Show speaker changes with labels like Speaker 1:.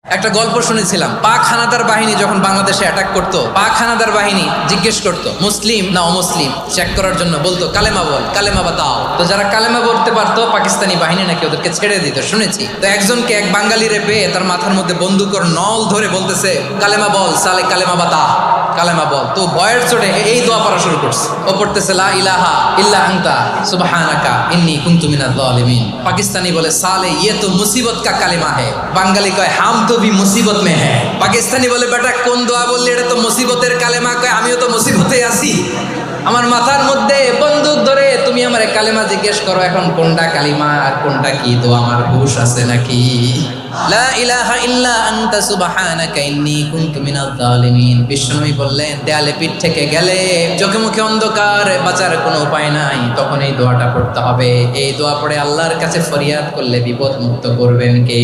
Speaker 1: একটা গল্প শুনেছিলাম, পাক হানাদার বাহিনী যখন বাংলাদেশে অ্যাটাক করতো, পাক হানাদার বাহিনী জিজ্ঞেস করতো মুসলিম না অমুসলিম চেক করার জন্য, বলতো কালেমা বল, কালেমা বাতাও। তো যারা কালেমা বলতে পারতো পাকিস্তানি বাহিনী নাকি ওদেরকে ছেড়ে দিত, শুনেছি। তো একজনকে এক বাঙালি রে পেয়ে তার মাথার মধ্যে বন্দুকর নল ধরে বলতেছে কালেমা বল সালে, কালেমা বাতা, কালেমা বল। তো ভয়ের চোটে এই দোয়া পড়া শুরু করছে। ও পড়তেছে লা ইলাহা ইল্লা আনতা সুবহানাকা ইন্নী কুনতু মিনাজ জালিমিন। পাকিস্তানি বলে সালে ইয়ে তো মুসিবত কা কালেমা হে। বাঙালি কয় হাম তো ভি মুসিবত মে হ্যায়। পাকিস্তানি বলে বেটা কোন দোয়া বললি, এটা তো মুসিবতের কালেমা। কয় আমিও তো মুসিবতে আছি, আমার মাথার মধ্যে বন্দুক ধরে তুমি আমার কালেমা জিজ্ঞেস করো, এখন কোনটা কালিমা আর কোনটা কি দোয়া আমার হুশ আছে নাকি? লা ইলাহা ইল্লা আনতা সুবহানাকা ইন্নী কুনতু মিনাজ জালিমিন। বিষ্ণুই বললেন দেয়ালে পিঠ থেকে গেলে, চোখে মুখে অন্ধকার, বাঁচার কোনো উপায় নাই, তখন এই দোয়াটা পড়তে হবে। এই দোয়া পড়ে আল্লাহর কাছে ফরিয়াদ করলে বিপদ মুক্ত করবেন কে?